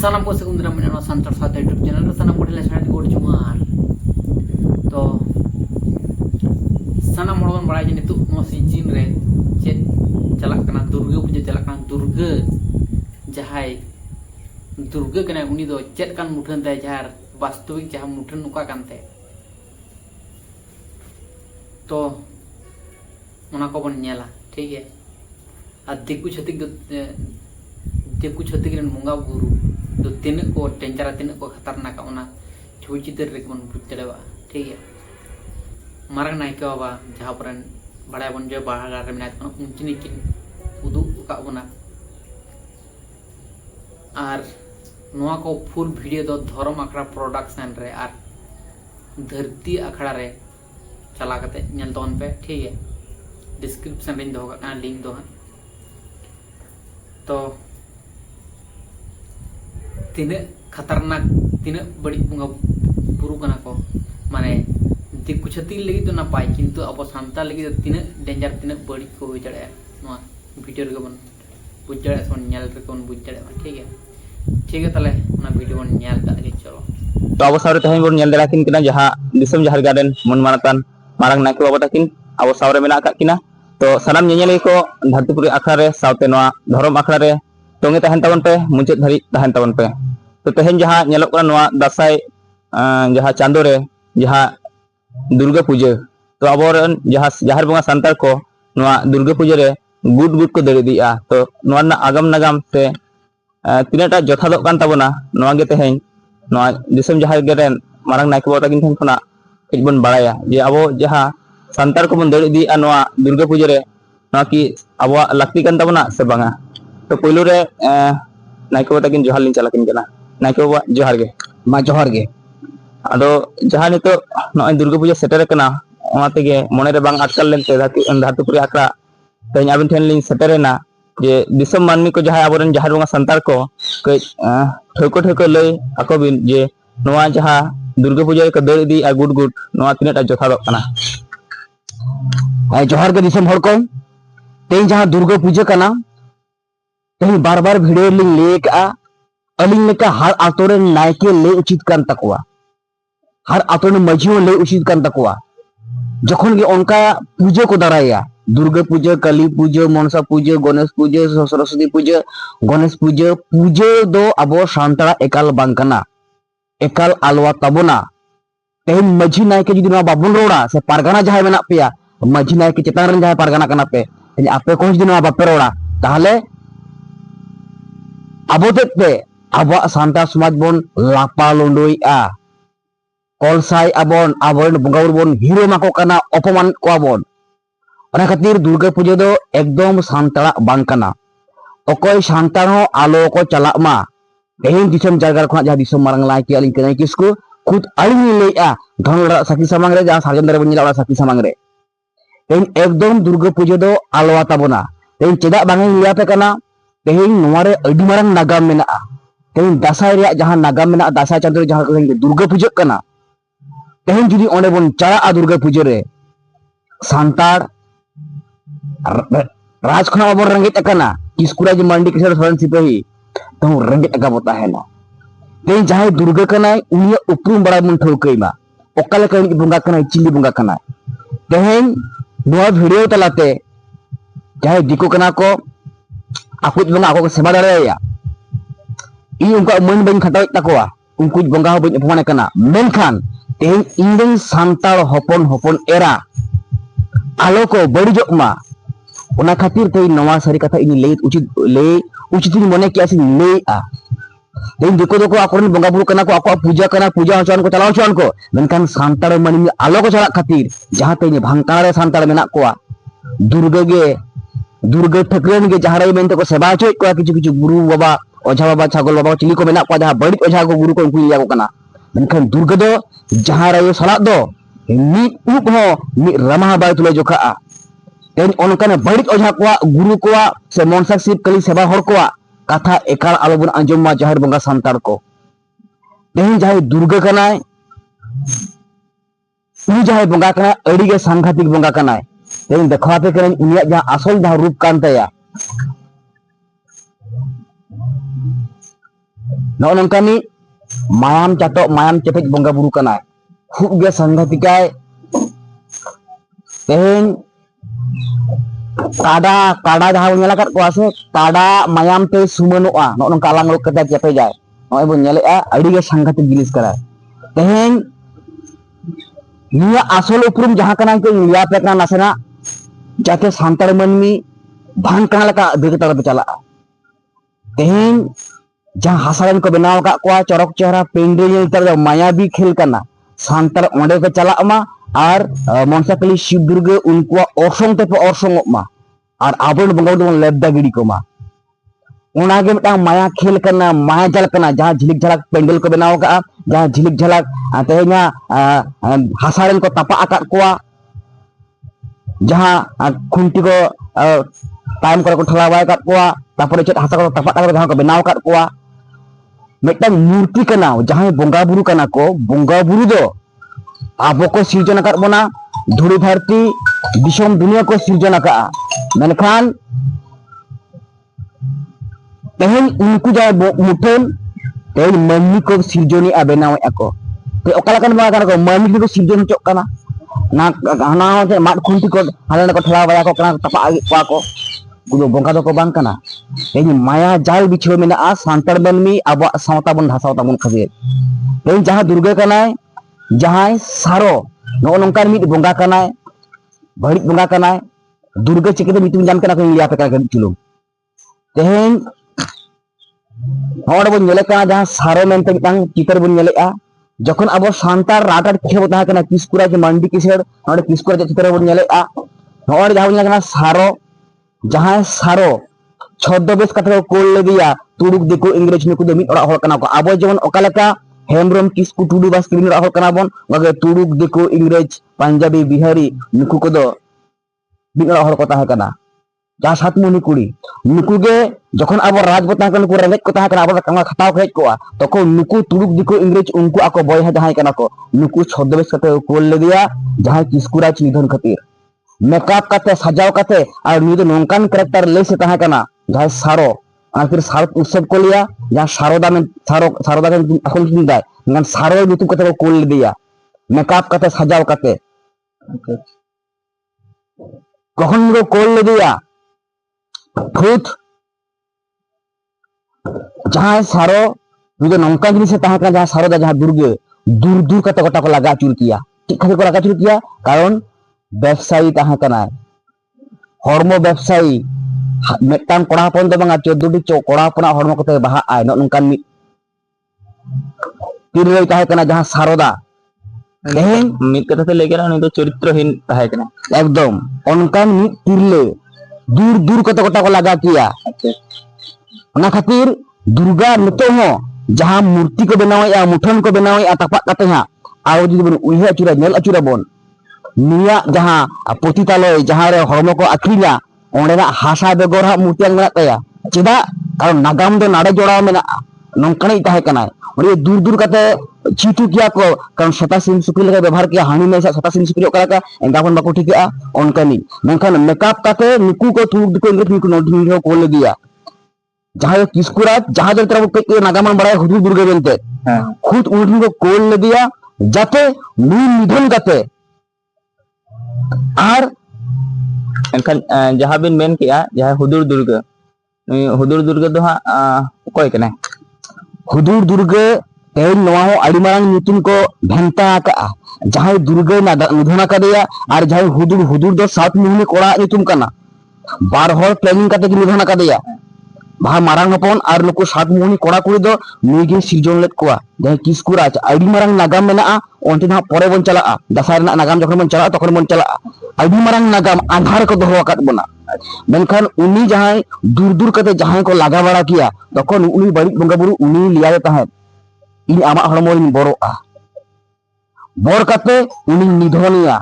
सानाम को सगुन दाराम मेना सांतार साथ यूट्यूब चैनल रे सानाम को ढेले साथ गोड़ जुमार तो सानाम मोड़न बड़ा जे नितु नो सीजन रे चेत चलक कना दुर्गा पूजा चलक कना दुर्गा जहाय दुर्गा कना उनी दो चेत कान मुठन ताय जार वास्तविक जहां मुठन नुका कानते तो ओना को बन नेला ठीक है आ दिकु छतिक रन मुंगा बुरु तो तीन को टेंजरा तीन को खतरनाक ओना छवि चित्र रे बन बुझ दड़ेवा ठीक है मारंग नायके बाबा जहां पर बड़ा बन जो बाहर रे मेना कोन उंचनी किन उदु का बना आर नोआ को फुल वीडियो दो धर्म अखड़ा प्रोडक्शन रे आर धरती अखड़ा रे चला करते नेल दोन पे ठीक है डिस्क्रिप्शन रे दो का लिंक दो तो तीन खतरनाक तीन बड़ी बुंगा बुरु कना को माने दिकु छती लगी तो ना पाई किंतु अब सांता लगी तो तीन डेंजर तीन बड़ी को हो जड़े नोआ वीडियो रे बन बुझ जड़े सोन नेल रे कोन बुझ जड़े ठीक है तले ना वीडियो बन नेल का के चलो तो अब सारे तहें बोन नेल दरा किन किना जहां दिसम जहार गार्डन मन मानतान मारंग नायके बाबा ताकिन अब सावरे मेना का किना तो सनाम नेनेले को धरतीपुरी आखड़ा रे सावते नोआ धर्म आखड़ा रे तोंगे तहन ताबन पे मुचाद धरी तहन ताबन पे तो तहें जहां नेलोक कना नोआ दासाई जहां चांदो रे जहां दुर्गा पूजा तो अबोरन जहां जहार बंगा संतार को नोआ दुर्गा पूजा रे गुड को दड़ी दिया तो नोआ ना आगम नागाम से तीनटा जथादोक कान ताबोना नोआ गे तहें नोआ दिसम जहार गेरेन मारंग नायके बाबा ताकिन ठेन खना कई बन बाड़ाया जे अबो जहां संतार को बन दड़ी दिया नोआ दुर्गा पूजा रे नोआ की अबो लाक्ति कान ताबोना से बांगा तो पहिलो रे नायके बाबा ताकिन जोहार लिन चलाकिन कना नायके बाबा जोहार गे मा जोहार गे आदो जहां नितो नोय दुर्गा पूजा सेटर कना ओना तेगे मने रे बांग अटकल लेनते धरतीपुरी आखड़ा तेज आबिन ठेन लिन सेटरेना जे दिसम मानमी को जहां आबोरन जहार बंगा संतार को कई ठोको लय आको बिन जे नोआ जहां दुर्गा पूजा को दड़ दी आ गुड नोआ तिनेटा जथादोक कना आई जोहार के दिसम हर को तेज जहां दुर्गा पूजा कना तेज बार बार वीडियो लिंक लेक आ अलिंग लेका हर आतोरे नायके ले उचित कान तकवा हर आतोरे मझियो ले उचित कान तकवा जखन के उनका पूजा को दराया दुर्गा पूजा काली पूजा मनसा पूजा गणेश पूजा सरस्वती पूजा गणेश पूजा दो अबो सांतरा एकाल बांकना एकाल आलवा तबोना तेन मझी नायके जुदी नोआ बाबुन रोड़ा से पारगाना जहां मेना पेया मझी नायके चेतान रन जहां पारगाना कना पे आपे को जुदी नोआ बापे रोड़ा ताहले अबो पे अब सांता समाज बन लापा लोंडोइआ कलसाई आबन आबन बंगाउर बन हिरो माको कना अपमान को बन ओना खातिर दुर्गा पूजा दो एकदम सांतरा बांग कना ओकोय सांतार हो आलो को चला मा तेहिन दिसम जायगा खना जहां दिसम मारंग लायके अलिन कनाय किसको खुद अलिन लेया धनड़ा साकी सामांग रे जहां सार्जन दरे बन निला साकी सामांग रे तेहिन एकदम दुर्गा पूजा दो आलवा ताबोना तेहिन चेदा बांग लिया पे कना तेहिन नोवारे अडी मारंग नागाम मेना तेहिन दासाई रे जहां नागाम मेना दासाई चांद्र जहां दुर्गा पूजा कना तेहिन जुदी ओंडे बन चला दुर्गा पूजा रे सांतार राज खना बाबन रंगेट कना किसकुराज मंडी किशोर सोरेन सिपाही तो रंगेट का बोता है ना तेहिन जहां दुर्गा कनाय उनिया उपरुम बड़ा मन ठौकैमा ओकाले कहीं बुंगा कना चिली बुंगा कना तेहिन नोआ वीडियो तलाते जहां दिको कना को आकुज बंगा आको सेवा दाड़ेया इ उनका मन बन खटाव तकोआ उनको बंगा हो बन अपमान कना मेनखान तेहिन इंदन सांतार हपन एरा आलो को बड़िजोक मा ओना खातिर ते नवा सारी कथा इन ले उचित मने कि आसी ले आ तेन दिको दको आकोरन बंगा बुरु कना को आको पूजा होचन को चलाव होचन को मेनखान सांतार मानी आलो को चला खातिर जहां ते भांगका रे सांतार मेना कोआ दुर्गा ठकरेन गे जहां रे मेनते को सेवा होय को किछु गुरु बाबा ओझा बाबा छागल बाबा चिली को मेना को जहां बड़ी ओझा को गुरु को उनको लिया को कना मेनखान दुर्गा दो जहां रे सला दो मिट उप हो मिट रमा बाय तुले जोखा तेन ओनकाने बड़ी ओझा को गुरु को से मनसा शिव कली सेवा हर को कथा एकाल आलोबन आंजमा जहार बंगा सांतार को तेन जहां दुर्गा कनाय उ जहां बंगा कना अड़ी गे सांघातिक बंगा कनाय तेन देखवाते करें उनिया जहां असल जहां रूप कान तया ᱱᱚᱜᱼᱚ ᱱᱚᱝᱠᱟᱱᱤᱡ ᱢᱟᱭᱟᱢ ᱪᱟᱴᱚᱜ ᱢᱟᱭᱟम ᱪᱮᱯᱮᱡ ᱵᱚᱸᱜᱟ ᱵᱩᱨᱩ ᱠᱟᱱᱟᱭ ᱠᱷᱩᱵ ᱜᱮ ᱥᱟᱝᱜᱷᱟᱛᱤᱠᱟᱭ ᱛᱮᱦᱮᱧ ᱠᱟᱰᱟ ᱠᱟᱰᱟ ᱡᱟᱦᱟᱸ ᱵᱚᱱ ᱧᱮᱞ ᱟᱠᱟᱫ ᱠᱚᱣᱟ ᱥᱮ ᱠᱟᱰᱟ ᱢᱟᱭᱟᱢ ᱛᱮ ᱥᱩᱢᱟᱹᱱᱚᱜᱼᱟ ᱱᱚᱜᱼᱚ ᱱᱚᱝᱠᱟ ᱟᱞᱟᱝ ᱞᱳᱠ ᱠᱟᱛᱮ ᱪᱮᱯᱮᱡᱟᱭ ᱱᱚᱜᱼᱚᱭ ᱵᱚᱱ ᱧᱮᱞᱮᱜᱼᱟ ᱟᱹᱰᱤ ᱜᱮ ᱥᱟᱝᱜᱷᱟᱛᱤᱠ ᱡᱤᱱᱤᱥ ᱠᱟᱱᱟ ᱛᱮᱦᱮᱧ ᱱᱤᱭᱟᱹ ᱟᱥᱚᱞ ᱩᱯᱨᱩᱢ ᱡᱟᱦᱟᱸ ᱠᱟᱱᱟ ᱤᱧ ᱞᱟᱹᱭᱟᱯᱮ ᱠᱟᱱᱟ ᱱᱟᱥᱮᱱᱟᱜ जाते सांतार मनमी भान कना लका बेगताल पे चला तेहेन जहां हासारन को बनाव का कोआ चरक चेहरा पेंडे तर मायावी खेल करना सांतार ओंडे को चला मा और मनसाकली शिव दुर्गे उनको ओरसंग ते ओरसंग मा और आबन बंगाव दो लेबदा गिड़ी को मा ओनागे मिटा माया खेल करना माया जल करना जहां झिलिक झलक पेंडल को बनाव का जहां झिलिक झलक तेहेना हासारन को तपा आकात कोआ जहां खुंटी को टाइम को ठला बाय काट कोआ तापर चेत हासा को तपा जहां को बनाव काट कोआ मिटन मूर्ति कना जहां बोंगा बुरु कना को बोंगा बुरु दो आबो को सृजन काट बना धुड़ी धरती दिशम दुनिया को सृजन का मेनखान तेहन उनको जा मुठन तेहन मन्नी को सृजनी आ बनाव को ते ओकला कन बा को मन्नी को सृजन चोक कना ना हाना माट खुंटी को हाले को ठला बाया को कना तपा कोआ को गुदो बोंगा दो को बांग कना तेहन माया जाल बिछो मेना आ सांतार मनमी आबो सावता बन धासाव ताबन खबे तेहन जहां दुर्गा कनाय जहां सारो नो नंकार मिट बोंगा कनाय बड़ी बोंगा कनाय दुर्गा चिकिते मिटुम जान कना को लिया पे का चुलुम तेहन हॉड बन नेले कना जहां सारो मेनते मिटांग चितर बन नेलेआ जखन अब सांतार राटार खेब ता कना किसकुरा के मंडी किसेर नोडे किसकुरा के चितर बन नेलेआ नोडे जहां बन कना सारो जहां सारो छद्मवेश कथा को कोल ले दिया तुड़ुक दिको इंग्रेज नुकु दे मिट ओड़ा होल कना को अब जेमन ओकालेका हेमब्रम किसकु टुडू बास किमिन ओड़ा होल कना बोन वगे तुड़ुक दिको इंग्रेज पंजाबी बिहारी नुकु को दो मिट ओड़ा होल को ताहे कना जहां सातमुनि कुड़ी नुकु गे जखन अब राज बता कन को रेंगेज को ताहे कना अब कमा खताव हेज कोआ तको नुकु तुड़ुक दिको इंग्रेज उनको आको बयहा जहां कना को नुकु छद्मवेश कथा को कोल ले दिया जहां किसकुराज निधन खातिर मेकअप करते सजाव करते और नुदो नोंकान कैरेक्टर ले से ताहे कना जहां सारो आखिर सारो उत्सव को लिया जहां सारोदा में सारोदा के এখন কি দেয় গান সারো ঋতু কথা को कोल दिया मेकअप करते सजाव करते কখন को कोल दिया खुद जहां सारो नुदो नोंकान जिनिस से ताहे कना जहां सारोदा जहां दुर्गे दूर दूर कते गोटा को लगा चुर किया ठीक खातिर को लगा चुर किया कारण व्यवसायी ताहे कना हर्म व्यवसायी मेटांग कोड़ा हपन दो बांगा 14 टी कोड़ा हपना हर्म कते बाहा आय नोंकान मिट तिरले ताहे कना जहां सारोदा तेहेन मिट कथा से लेके ना नहीं तो चरित्रहीन ताहे कना एकदम ओनकान मिट तिरले दूर दूर कते गोटा को लगा किया ओना खातिर दुर्गा नितो हो जहां मूर्ति को बनावे मुठन को बनावे तपा कते हा आउ जदि बन उहे अचुरा नेल अचुरा बोन निया जहां पतितालय जहां रे हर्म को अखिला ओंडेना हासा बेगोर हा मूर्ति मेना तया चेदा कारण नागाम दो नाड़े जोड़ाव मेना नोंकानी ताहे कना ओरे दूर दूर कते चितु किया को कारण सता सिम सुकुल लगा व्यवहार किया हानि में सता सिम सुकुल ओकरा का एंगावन बाको ठिकआ ओनकानी मेनखान मेकअप काते नुकु को तुक दिको इंग्रेज नुकु नोटिंग को कोल दिया जहां किसकुराज जहां दर तरफ के नागामन बड़ा हुदुर दुर्गे बनते खुद उन को कोल दिया जाते नुई निधन गाते और एनखान जहां बिन मेन किया जहां हुदुर दुर्गा दो हा कोय कना हुदुर दुर्गे तेल नवा हो आड़ी मारंग नितुन को भेंता का जहां दुर्गे निधन कदेया और जहां हुदुर हुदुर दो सात मुहनी कोड़ा नितुम कना बार होर प्लानिंग करते कि निधन कदेया भा मारंग हपन और नुकु सात मुहनी कोड़ा कुड़ी दो नुईगे सिरजन लेत कोआ जहां किसकुराज आड़ी मारंग नागाम मेना ओंटे ना परे बन चला दसार ना नागाम जखन बन चला तखन बन चला आड़ी मारंग नागाम आधार को दोहो आकात बना मेनखान उनी जहां दूर दूर कते जहां को लागा बड़ा किया तखन उनी बड़ी बंगा बुरु उनी लिया ताहे इन आमा हड़मो इन बरोआ बर कते उनी निधनिया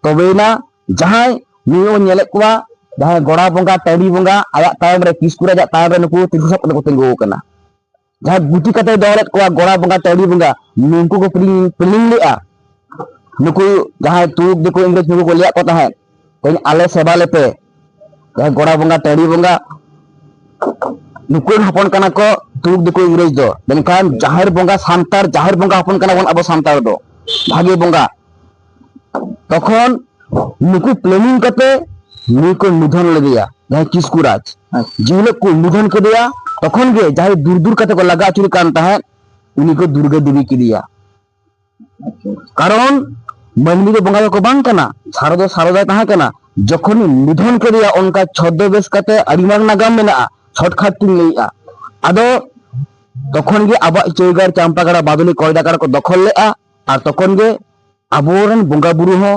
तबेना जहां नियो नेले कुआ जहां गोड़ा बंगा टाडी बंगा आया तायम रे किसकुरा जा तायम रे नुकु तिगुसप को तेंगो कना जहां गुटी कते दौलत कुआ गोड़ा बंगा टाडी बंगा नुकु को प्लिंग लेआ नुकु जहां तुक दिको इंग्रेज नुकु को लिया को ताहे तेन आले सेबा लेपे जहां गोड़ा बंगा टाडी बंगा नुकु हपन कना को तुरुक दुको इंग्रेज दो मेनखान जाहिर बोंगा सांतार जाहिर बोंगा हपन कना बोन अब सांतार दो भागे बोंगा तखन नुकु प्लानिंग कते नुकु निधन लेदिया जहां किस्कुराज जिले को निधन कर दिया तखन गे जहां दूर दूर कते को लगा चुरी कान ताहे उनी को दुर्गा देवी की दिया कारण मनमी दो बोंगा को बांग कना सारदो सारदा ताहे कना जखन निधन कर दिया उनका छद्मवेश कते अडिमार नागाम मेना शॉर्टकट तिन लेया आदो तखन गे आबा चौगार चांपागड़ा बादुली कयदागाड़ को दखल लेआ और तखन गे आबोरन बोंगा बुरु हो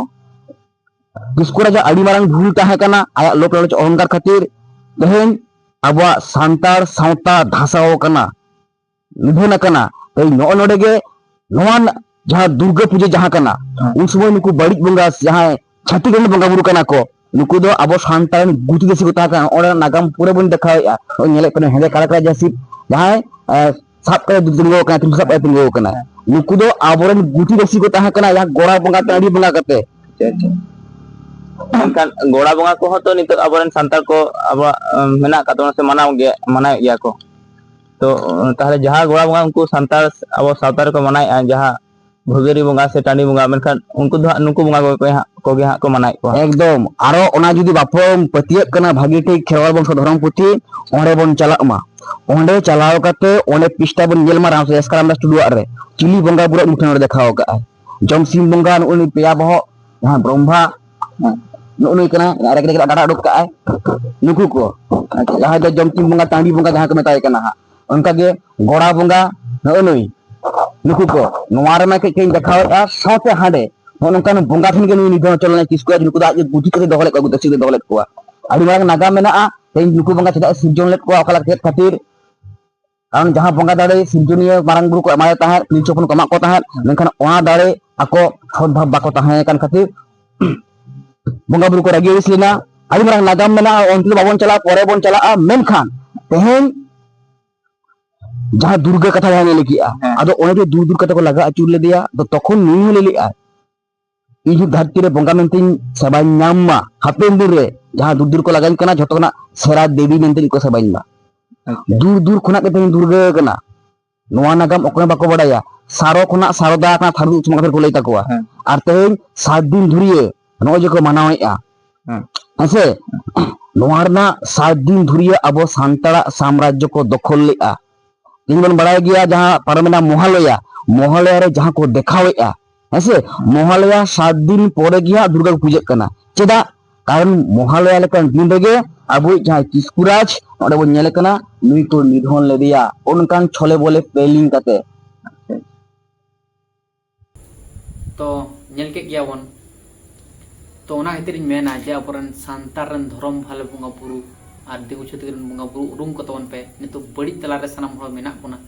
किस्कुराज आड़ी मारंग भूल ताहे कना आया लोक लालच अहंकार खातिर तेहेन आबा सांतार सावता धासाव कना निधन कना ए नो नोडे गे नोवान जहां दुर्गा पूजा जहां कना उन समय नुकु बड़ी बोंगा जहां छत्तीसगढ़ बोंगा बुरु कना को नुकु दो आबो सांतार गुटी देसी को ताका ओरा नागाम पूरे बन देखाया ओ नेले कने हेदे काला जैसी जहां साब करे दुर्गा कना तुम सब तिंगो कना नुकु दो आबोरन गुटी देसी को ताहा कना या गोड़ा बोंगा ताड़ी बोंगा कते kan गोड़ा बोंगा को तो नित अबरन सांतार को अब मेना का तो से मनाव गया को तो ताहले जहां गोड़ा बोंगा उनको सांतार अब सावतार को मनाय जहां भोगेरी बोंगा से टांडी बोंगा मेनखान उनको दो नुकु बोंगा को गे को मनाय को एकदम आरो ओना जुदी बापम पतियक कना भागी ठीक खेरवाल बन धरम पुथी ओंडे बन चलाक मा ओंडे चलाव कते ओंडे पिस्टा बन नेल मा राम से एसकाराम दास टुडुआ रे चिली बोंगा बुरा मुठन देखाव का जमसिम बोंगा उनी पेया बहो जहां ब्रह्मा नुई कना अरे के डाडा डुक का नुकु को जहां दो जमसिम बोंगा टांडी बोंगा जहां को मेताय कना उनका गे गोड़ा बोंगा नुई नुकु को नोवार में के देखाव साथे हाडे नोनकान बोंगा थिन के निधन चलने किसको नुकु दा गुटी के दगले को दक्षिण दगले को आड़ी मारंग नागा मेना तेन नुकु बोंगा चदा सिरजन लेट को अकला के खातिर कारण जहां बोंगा दाड़े सिरजनिया मारंग बुरु को एमाय ताहे निचोपन को मा को ताहे मेनखान ओना दाड़े ako sodbab bako tahan kan खातिर बोंगा बुरु को रागी इसलिना आड़ी मारंग नागाम मेना ओंतले बाबन चला परे बन चला मेनखान तेहेन जहां दुर्गा कथा जहां लिखिया आदो ओने जो दूर दूर कथा को लगा अचुर ले दिया तो तखन नी ले लिया इजु धरती रे बोंगा मेंतिन सबाई नाममा हापेन दूर रे जहां दूर दूर को लगाइन कना जतोना सेरा देवी मेंतिन को सबाइन मा दूर दूर खुना के तेन दुर्गा कना नोआ नागाम ओकने बाको बडाया सारो खुना सारदा कना थारु सुमा को लई ताकोआ आर तेन 7 दिन धुरिए नो जे को मनावेया ऐसे नोआरना 7 दिन धुरिए अबो सांतारा साम्राज्य को दखल लेआ इन बन बड़ाय गया जहां पारमेना मोहालया मोहालया रे जहां को देखावेया ऐसे मोहालया 7 दिन परे गया दुर्गा पूजा करना चेदा कारण मोहालया लेकन दिन रे अब जहां किस्कुराज ओडे बन नेले कना नुई को निधन ले दिया उनकान छले बोले पेलिंग कते तो नेल के गया वन तो ओना खातिर मेना जे अपरन सांतारन धर्म भाले बुंगा बुरु और दिगु छतिगन बुंगा बुरु रूम को तवन पे नितो बड़ी तलारे सनम हो मेना कोना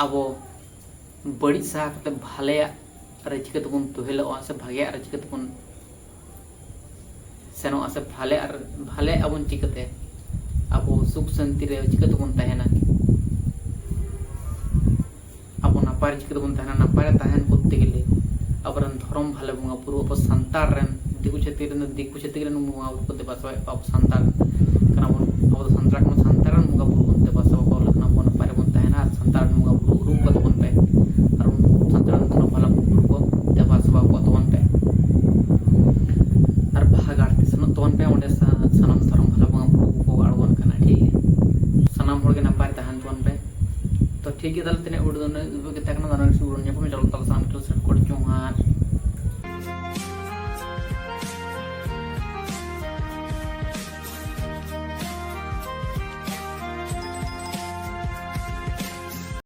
अबो बड़ी सा कते भाले रचिकत बुन तुहेलो से भागे रचिकत बुन सेनो से भाले अबुन चिकते अबो सुख शांति रे चिकत बुन तहना अबो नापार चिकत बुन तहना नापार तहन कोते गेले अपरन धर्म भाले बुंगा बुरु अबो सांतार रन दिगु छतिगन बुंगा बुरु को देबासवा अबो सांतार कना बुन अबो सांतार को सांतारन बुंगा बुरु को देबासवा को लखना बुन पारे बुन तहना सांतार बुंगा बुरु रूम को तवन पे और सांतारन बुंगा भाला बुरु को देबासवा को तवन पे और भाग आरती सन तवन पे ओंडे सनम धर्म भाला बुंगा बुरु को आड़वन कना ठीक है सनम होड़ के नापार तहन तवन पे तो ठीक है दल तने उड़ दोने के तकना दाना सुरन ने को में चलता साम तो सर कोड चोहार